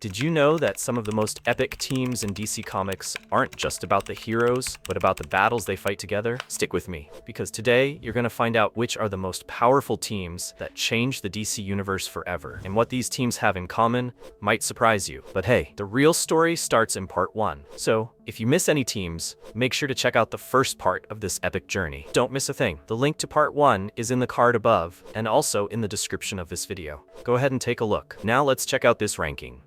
Did you know that some of the most epic teams in DC Comics aren't just about the heroes, but about the battles they fight together? Stick with me, because today you're going to find out which are the most powerful teams that change the DC universe forever, and what these teams have in common might surprise you. But hey, the real story starts in part 1. So, if you miss any teams, make sure to check out the first part of this epic journey. Don't miss a thing. The link to part 1 is in the card above, and also in the description of this video. Go ahead and take a look. Now let's check out this ranking.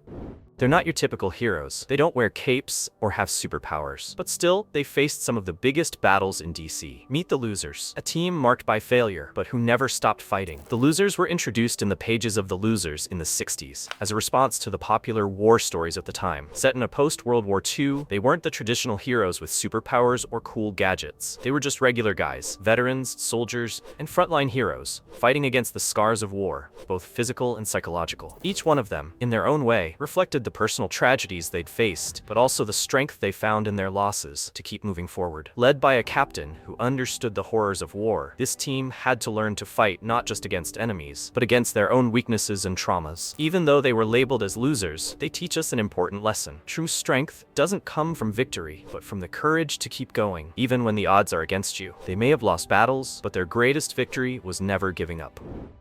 They're not your typical heroes. They don't wear capes or have superpowers. But still, they faced some of the biggest battles in DC. Meet the Losers, a team marked by failure, but who never stopped fighting. The Losers were introduced in the pages of The Losers in the 60s, as a response to the popular war stories of the time. Set in a post-World War II, they weren't the traditional heroes with superpowers or cool gadgets. They were just regular guys, veterans, soldiers, and frontline heroes, fighting against the scars of war, both physical and psychological. Each one of them, in their own way, reflected the personal tragedies they'd faced, but also the strength they found in their losses to keep moving forward. Led by a captain who understood the horrors of war, this team had to learn to fight not just against enemies, but against their own weaknesses and traumas. Even though they were labeled as losers, they teach us an important lesson. True strength doesn't come from victory, but from the courage to keep going, even when the odds are against you. They may have lost battles, but their greatest victory was never giving up.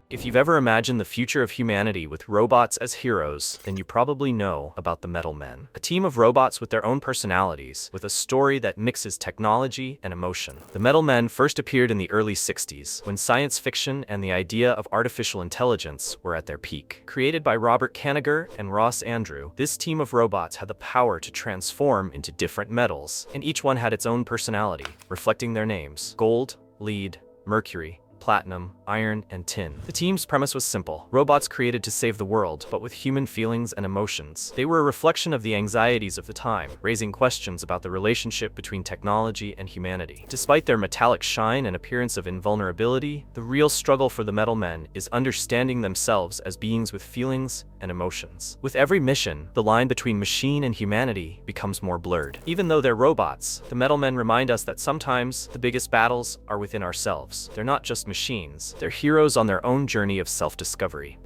If you've ever imagined the future of humanity with robots as heroes, then you probably know about the Metal Men. A team of robots with their own personalities, with a story that mixes technology and emotion. The Metal Men first appeared in the early 60s, when science fiction and the idea of artificial intelligence were at their peak. Created by Robert Kanigher and Ross Andru, this team of robots had the power to transform into different metals, and each one had its own personality, reflecting their names: Gold, Lead, Mercury, Platinum, Iron, and Tin. The team's premise was simple. Robots created to save the world, but with human feelings and emotions. They were a reflection of the anxieties of the time, raising questions about the relationship between technology and humanity. Despite their metallic shine and appearance of invulnerability, the real struggle for the Metal Men is understanding themselves as beings with feelings and emotions. With every mission, the line between machine and humanity becomes more blurred. Even though they're robots, the Metal Men remind us that sometimes the biggest battles are within ourselves. They're not just machines. They're heroes on their own journey of self-discovery.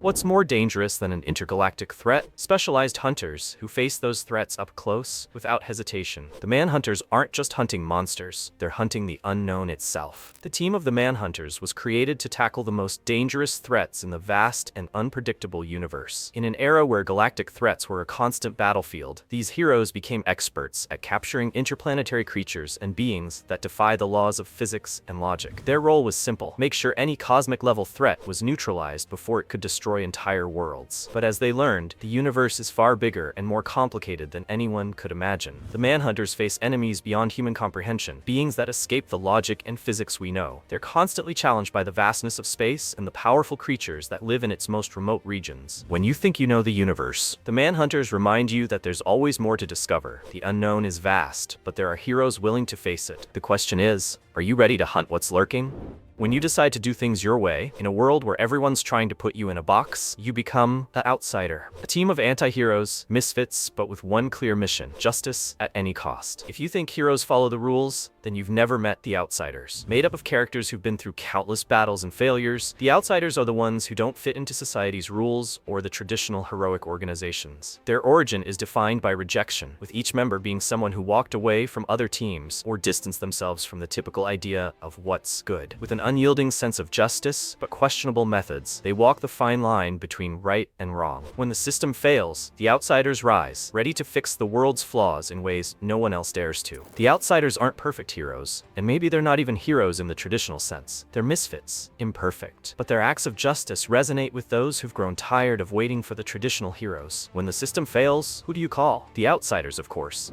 What's more dangerous than an intergalactic threat? Specialized hunters who face those threats up close without hesitation. The Manhunters aren't just hunting monsters, they're hunting the unknown itself. The team of the Manhunters was created to tackle the most dangerous threats in the vast and unpredictable universe. In an era where galactic threats were a constant battlefield, these heroes became experts at capturing interplanetary creatures and beings that defy the laws of physics and logic. Their role was simple: make sure any cosmic-level threat was neutralized before it could destroy entire worlds. But as they learned, the universe is far bigger and more complicated than anyone could imagine. The Manhunters face enemies beyond human comprehension, beings that escape the logic and physics we know. They're constantly challenged by the vastness of space and the powerful creatures that live in its most remote regions. When you think you know the universe, the Manhunters remind you that there's always more to discover. The unknown is vast, but there are heroes willing to face it. The question is, are you ready to hunt what's lurking? When you decide to do things your way, in a world where everyone's trying to put you in a box, you become the outsider. A team of anti-heroes, misfits, but with one clear mission: justice at any cost. If you think heroes follow the rules, then you've never met the outsiders. Made up of characters who've been through countless battles and failures, the outsiders are the ones who don't fit into society's rules or the traditional heroic organizations. Their origin is defined by rejection, with each member being someone who walked away from other teams or distanced themselves from the typical idea of what's good. With an unyielding sense of justice, but questionable methods, they walk the fine line between right and wrong. When the system fails, the outsiders rise, ready to fix the world's flaws in ways no one else dares to. The outsiders aren't perfect heroes, and maybe they're not even heroes in the traditional sense. They're misfits, imperfect, but their acts of justice resonate with those who've grown tired of waiting for the traditional heroes. When the system fails, who do you call? The outsiders, of course.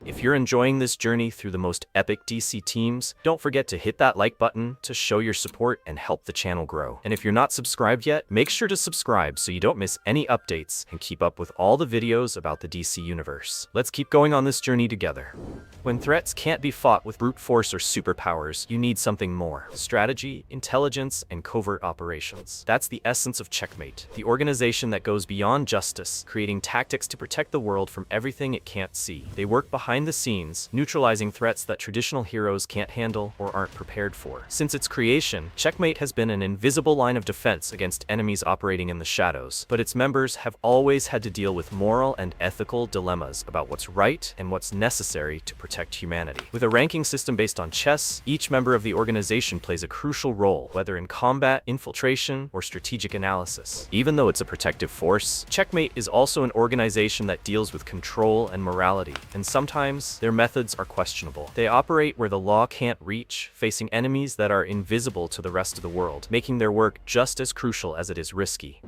If you're enjoying this journey through the most epic DC teams, don't forget to hit that like button to show your support and help the channel grow. And if you're not subscribed yet, make sure to subscribe so you don't miss any updates and keep up with all the videos about the DC universe. Let's keep going on this journey together. When threats can't be fought with brute force or superpowers, you need something more: strategy, intelligence, and covert operations. That's the essence of Chackmate, the organization that goes beyond justice, creating tactics to protect the world from everything it can't see. They work behind behind the scenes, neutralizing threats that traditional heroes can't handle or aren't prepared for. Since its creation, Chackmate has been an invisible line of defense against enemies operating in the shadows, but its members have always had to deal with moral and ethical dilemmas about what's right and what's necessary to protect humanity. With a ranking system based on chess, each member of the organization plays a crucial role, whether in combat, infiltration, or strategic analysis. Even though it's a protective force, Chackmate is also an organization that deals with control and morality, and sometimes their methods are questionable. They operate where the law can't reach, facing enemies that are invisible to the rest of the world, making their work just as crucial as it is risky.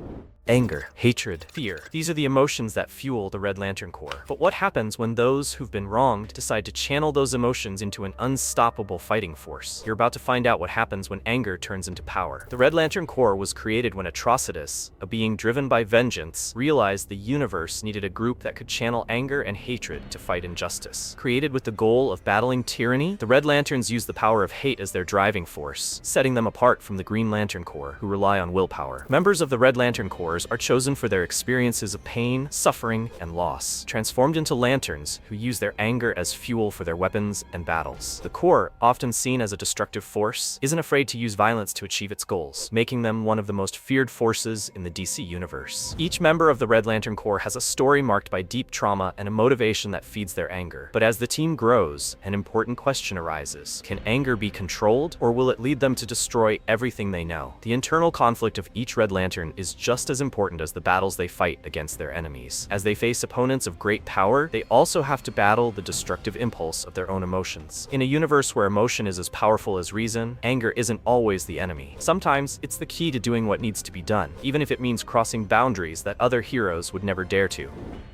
Anger, hatred, fear. These are the emotions that fuel the Red Lantern Corps. But what happens when those who've been wronged decide to channel those emotions into an unstoppable fighting force? You're about to find out what happens when anger turns into power. The Red Lantern Corps was created when Atrocitus, a being driven by vengeance, realized the universe needed a group that could channel anger and hatred to fight injustice. Created with the goal of battling tyranny, the Red Lanterns use the power of hate as their driving force, setting them apart from the Green Lantern Corps, who rely on willpower. Members of the Red Lantern Corps are chosen for their experiences of pain, suffering, and loss, transformed into lanterns who use their anger as fuel for their weapons and battles. The Corps, often seen as a destructive force, isn't afraid to use violence to achieve its goals, making them one of the most feared forces in the DC universe. Each member of the Red Lantern Corps has a story marked by deep trauma and a motivation that feeds their anger. But as the team grows, an important question arises. Can anger be controlled, or will it lead them to destroy everything they know? The internal conflict of each Red Lantern is just as important as the battles they fight against their enemies. As they face opponents of great power, they also have to battle the destructive impulse of their own emotions. In a universe where emotion is as powerful as reason, anger isn't always the enemy. Sometimes it's the key to doing what needs to be done, even if it means crossing boundaries that other heroes would never dare to.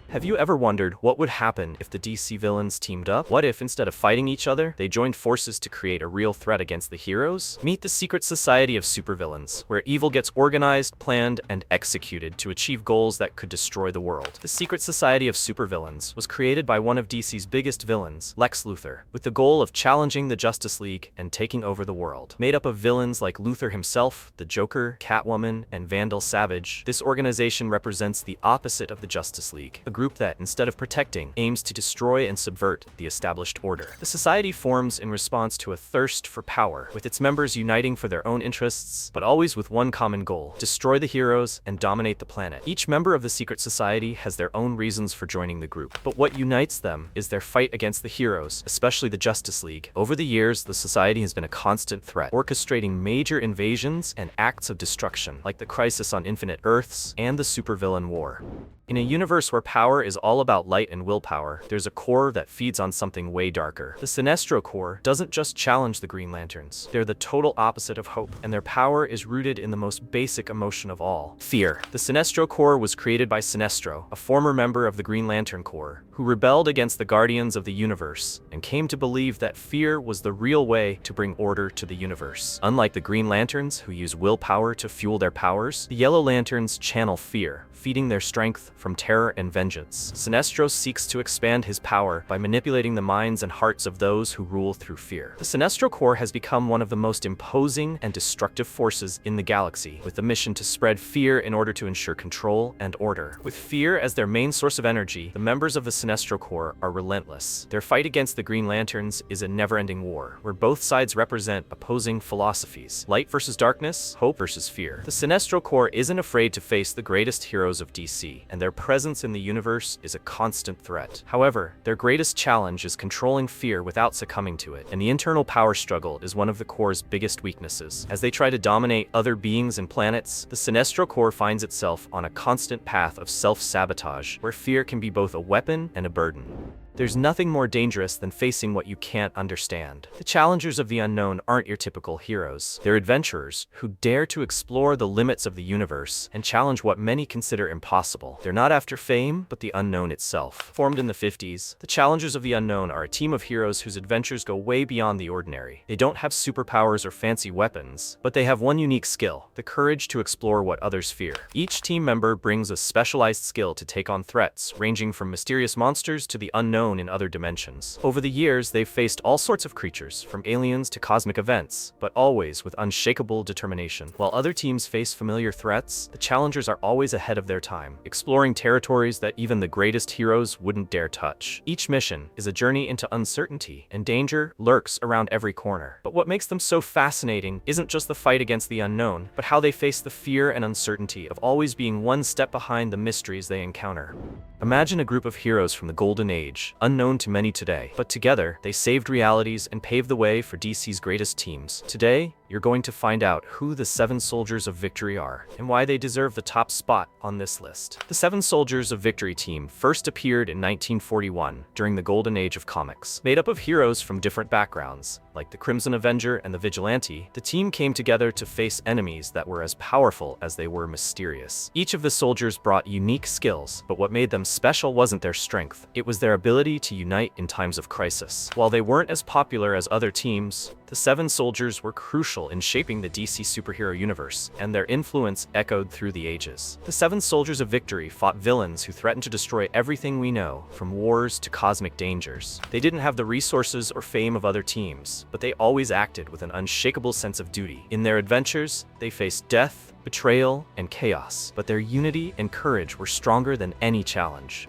Have you ever wondered what would happen if the DC villains teamed up? What if, instead of fighting each other, they joined forces to create a real threat against the heroes? Meet the Secret Society of Supervillains, where evil gets organized, planned, and executed to achieve goals that could destroy the world. The Secret Society of Supervillains was created by one of DC's biggest villains, Lex Luthor, with the goal of challenging the Justice League and taking over the world. Made up of villains like Luthor himself, the Joker, Catwoman, and Vandal Savage, this organization represents the opposite of the Justice League, a group that, instead of protecting, aims to destroy and subvert the established order. The society forms in response to a thirst for power, with its members uniting for their own interests, but always with one common goal: destroy the heroes and dominate the planet. Each member of the Secret Society has their own reasons for joining the group, but what unites them is their fight against the heroes, especially the Justice League. Over the years, the society has been a constant threat, orchestrating major invasions and acts of destruction, like the Crisis on Infinite Earths and the Supervillain War. In a universe where power is all about light and willpower, there's a Corps that feeds on something way darker. The Sinestro Corps doesn't just challenge the Green Lanterns. They're the total opposite of hope, and their power is rooted in the most basic emotion of all: fear. The Sinestro Corps was created by Sinestro, a former member of the Green Lantern Corps, who rebelled against the Guardians of the Universe and came to believe that fear was the real way to bring order to the universe. Unlike the Green Lanterns, who use willpower to fuel their powers, the Yellow Lanterns channel fear, feeding their strength from terror and vengeance. Sinestro seeks to expand his power by manipulating the minds and hearts of those who rule through fear. The Sinestro Corps has become one of the most imposing and destructive forces in the galaxy, with the mission to spread fear in order to ensure control and order. With fear as their main source of energy, the members of the Sinestro Corps are relentless. Their fight against the Green Lanterns is a never-ending war, where both sides represent opposing philosophies: light versus darkness, hope versus fear. The Sinestro Corps isn't afraid to face the greatest heroes of DC, and their presence in the universe is a constant threat. However, their greatest challenge is controlling fear without succumbing to it, and the internal power struggle is one of the Corps' biggest weaknesses. As they try to dominate other beings and planets, the Sinestro Corps finds itself on a constant path of self-sabotage, where fear can be both a weapon and a burden. There's nothing more dangerous than facing what you can't understand. The challengers of the unknown aren't your typical heroes. They're adventurers who dare to explore the limits of the universe and challenge what many consider impossible. They're not after fame, but the unknown itself. Formed in the 50s, the challengers of the unknown are a team of heroes whose adventures go way beyond the ordinary. They don't have superpowers or fancy weapons, but they have one unique skill: the courage to explore what others fear. Each team member brings a specialized skill to take on threats, ranging from mysterious monsters to the unknown in other dimensions. Over the years, they've faced all sorts of creatures, from aliens to cosmic events, but always with unshakable determination. While other teams face familiar threats, the challengers are always ahead of their time, exploring exploring territories that even the greatest heroes wouldn't dare touch. Each mission is a journey into uncertainty, and danger lurks around every corner. But what makes them so fascinating isn't just the fight against the unknown, but how they face the fear and uncertainty of always being one step behind the mysteries they encounter. Imagine a group of heroes from the Golden Age, unknown to many today, but together they saved realities and paved the way for DC's greatest teams. Today, you're going to find out who the 7 Soldiers of Victory are, and why they deserve the top spot on this list. The 7 Soldiers of Victory team first appeared in 1941 during the Golden Age of comics. Made up of heroes from different backgrounds, like the Crimson Avenger and the Vigilante, the team came together to face enemies that were as powerful as they were mysterious. Each of the soldiers brought unique skills, but what made them special wasn't their strength. It was their ability to unite in times of crisis. While they weren't as popular as other teams, the 7 Soldiers were crucial in shaping the DC superhero universe, and their influence echoed through the ages. The 7 Soldiers of Victory fought villains who threatened to destroy everything we know, from wars to cosmic dangers. They didn't have the resources or fame of other teams, but they always acted with an unshakable sense of duty. In their adventures, they faced death, betrayal, and chaos, but their unity and courage were stronger than any challenge.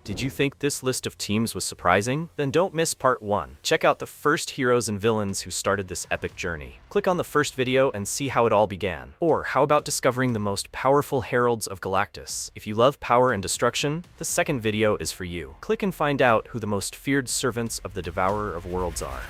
Did you think this list of teams was surprising? Then don't miss part 1. Check out the first heroes and villains who started this epic journey. Click on the first video and see how it all began. Or how about discovering the most powerful heralds of Galactus? If you love power and destruction, the second video is for you. Click and find out who the most feared servants of the Devourer of Worlds are.